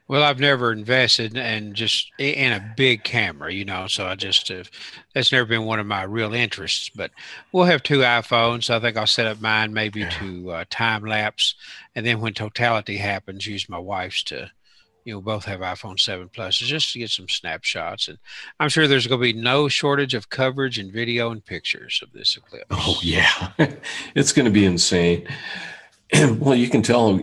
Well, I've never invested in a big camera, so that's never been one of my real interests. But we'll have two iPhones. I think I'll set up mine maybe to time lapse, and then when totality happens, use my wife's to, both have iPhone 7 Pluses just to get some snapshots. And I'm sure there's going to be no shortage of coverage and video and pictures of this eclipse. Oh yeah, it's going to be insane. Well, you can tell,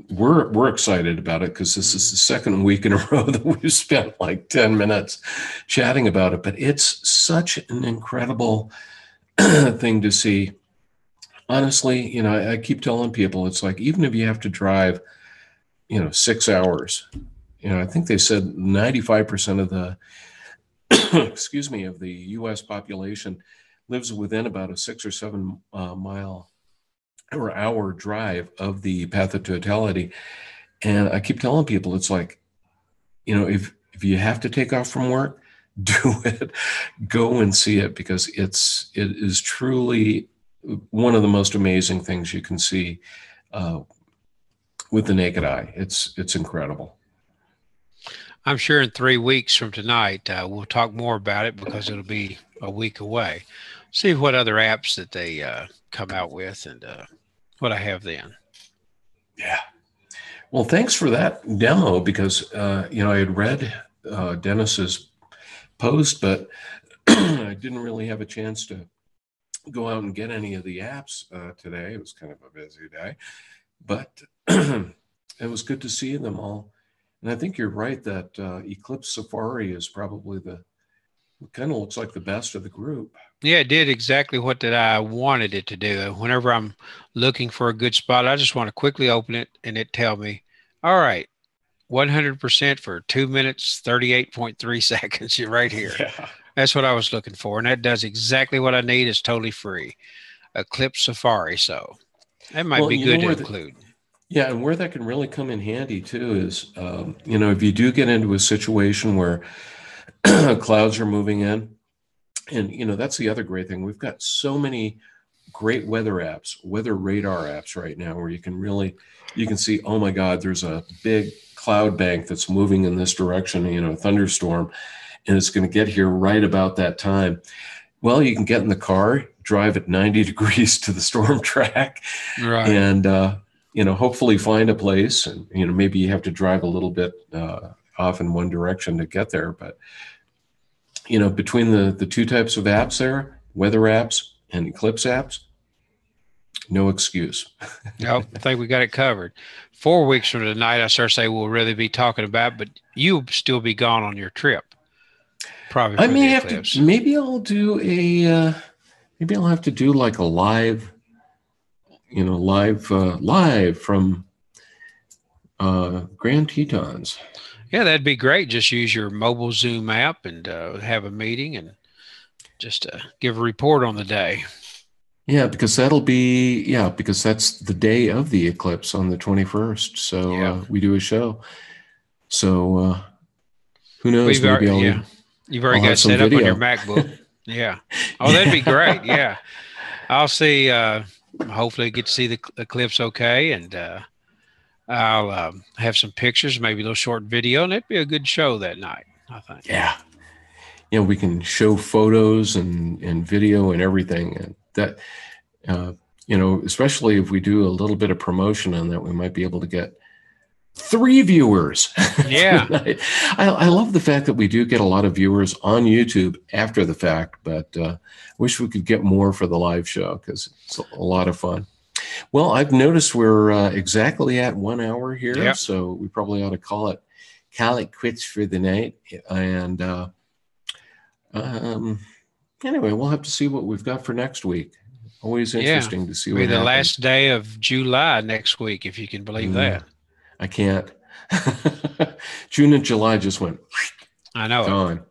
we're excited about it because this is the second week in a row that we've spent like 10 minutes chatting about it. But it's such an incredible thing to see. Honestly, I keep telling people, it's like, even if you have to drive, 6 hours, I think they said 95% of the, excuse me, of the U.S. population lives within about a 6 or 7 mile or hour drive of the path of totality. And I keep telling people, it's like, if you have to take off from work, do it, go and see it, because it is truly one of the most amazing things you can see with the naked eye. It's incredible. I'm sure in 3 weeks from tonight, we'll talk more about it because it'll be a week away. See what other apps that they come out with and what I have then. Yeah. Well, thanks for that demo, because, I had read Dennis's post, but I didn't really have a chance to go out and get any of the apps today. It was kind of a busy day, but it was good to see them all. And I think you're right that Eclipse Safari is probably kind of looks like the best of the group. Yeah, it did exactly what that I wanted it to do. Whenever I'm looking for a good spot, I just want to quickly open it and it tell me, all right, 100% for 2 minutes, 38.3 seconds. You're right here. Yeah. That's what I was looking for. And that does exactly what I need. It's totally free. Eclipse Safari. So that might be good to include. Yeah, and where that can really come in handy too is, if you do get into a situation where clouds are moving in, and that's the other great thing. We've got so many great weather apps, weather radar apps right now, where you can see, oh my God, there's a big cloud bank that's moving in this direction, a thunderstorm, and it's going to get here right about that time. Well, you can get in the car, drive at 90 degrees to the storm track, right, and hopefully find a place. And maybe you have to drive a little bit off in one direction to get there, but between the two types of apps there, weather apps and eclipse apps, no excuse. Nope, I think we got it covered. 4 weeks from tonight, I start saying we'll really be talking about, but you'll still be gone on your trip. Probably. I may have to. Maybe I'll do maybe I'll have to do like a live, live from Grand Tetons. Yeah, that'd be great. Just use your mobile Zoom app and have a meeting and just give a report on the day. Yeah, because because that's the day of the eclipse on the 21st. So we do a show. So who knows? You've already got it set up on your MacBook. Yeah. Oh, that'd be great. Yeah. I'll see. Hopefully get to see the eclipse okay. And I'll have some pictures, maybe a little short video, and it'd be a good show that night, I think. Yeah. we can show photos and video and everything. And that, especially if we do a little bit of promotion on that, we might be able to get 3 viewers. Yeah. I love the fact that we do get a lot of viewers on YouTube after the fact, but wish we could get more for the live show because it's a lot of fun. Well, I've noticed we're exactly at 1 hour here, Yep. so we probably ought to call it quits for the night. And anyway, we'll have to see what we've got for next week. Always interesting to see what happens. The happens. last day of July next week, if you can believe that. I can't. June and July just went. I know. Gone.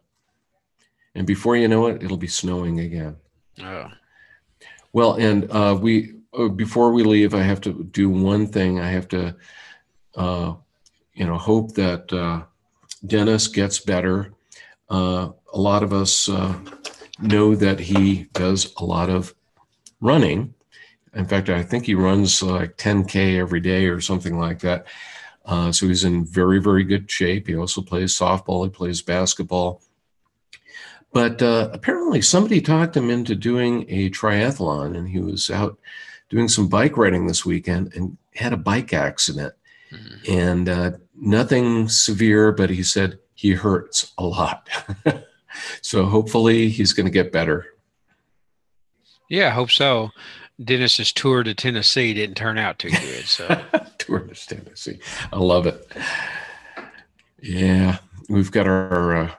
And before you know it, it'll be snowing again. Oh. Well, and before we leave, I have to do one thing. I have to, hope that Dennis gets better. A lot of us know that he does a lot of running. In fact, I think he runs like 10K every day or something like that. So he's in very, very good shape. He also plays softball. He plays basketball. But apparently somebody talked him into doing a triathlon, and he was out doing some bike riding this weekend and had a bike accident. Mm-hmm. And nothing severe, but he said he hurts a lot. So hopefully he's going to get better. Yeah, I hope so. Dennis's tour to Tennessee didn't turn out too good. So tour to Tennessee. I love it. Yeah, we've got our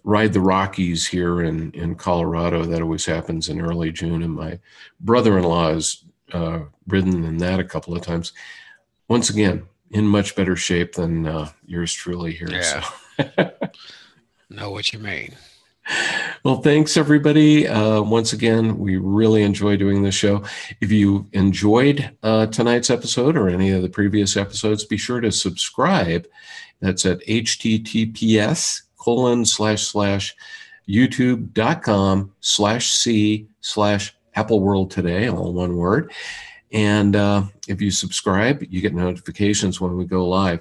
Ride the Rockies here in Colorado. That always happens in early June. And my brother-in-law has ridden in that a couple of times. Once again, in much better shape than yours truly here. Yeah. So. Know what you mean. Well, thanks, everybody. Once again, we really enjoy doing this show. If you enjoyed tonight's episode or any of the previous episodes, be sure to subscribe. That's at https://youtube.com/c/AppleWorld Today, all one word. And if you subscribe, you get notifications when we go live.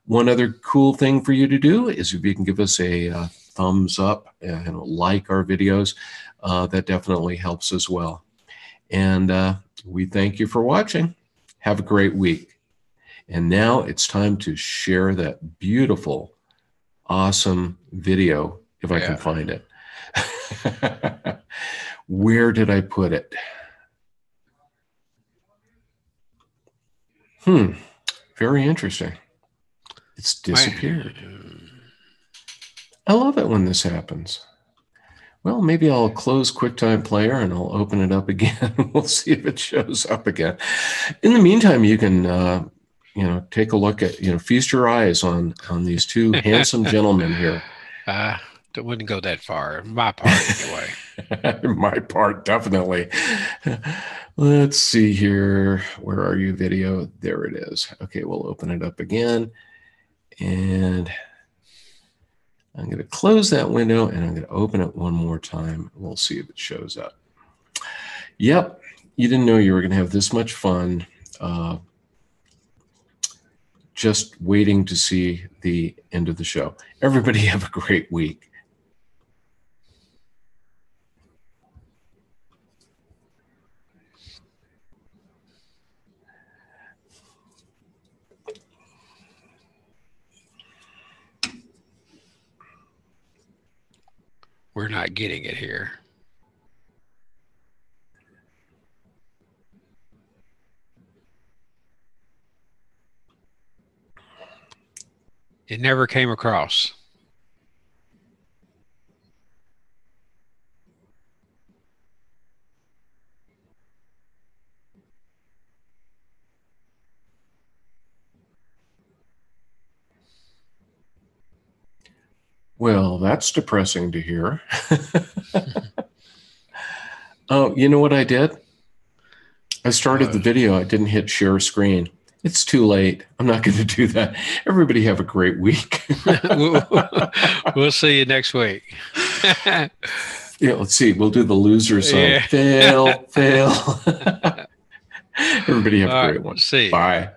One other cool thing for you to do is if you can give us a thumbs up and like our videos, that definitely helps as well. And we thank you for watching. Have a great week. And now it's time to share that beautiful, awesome video, if I can find it. Where did I put it? Very interesting. It's disappeared. I love it when this happens. Well, maybe I'll close QuickTime Player and I'll open it up again. We'll see if it shows up again. In the meantime, you can, take a look at, feast your eyes on these two handsome gentlemen here. It wouldn't go that far. My part, anyway. My part, definitely. Let's see here. Where are you, video? There it is. Okay, we'll open it up again. And I'm going to close that window and I'm going to open it one more time. We'll see if it shows up. Yep, you didn't know you were going to have this much fun just waiting to see the end of the show. Everybody have a great week. We're not getting it here. It never came across. Well, that's depressing to hear. Oh, you know what I did? I started the video. I didn't hit share screen. It's too late. I'm not going to do that. Everybody have a great week. We'll see you next week. Yeah, let's see. We'll do the loser song. Yeah. Fail, fail. Everybody have a great one. See you. Bye.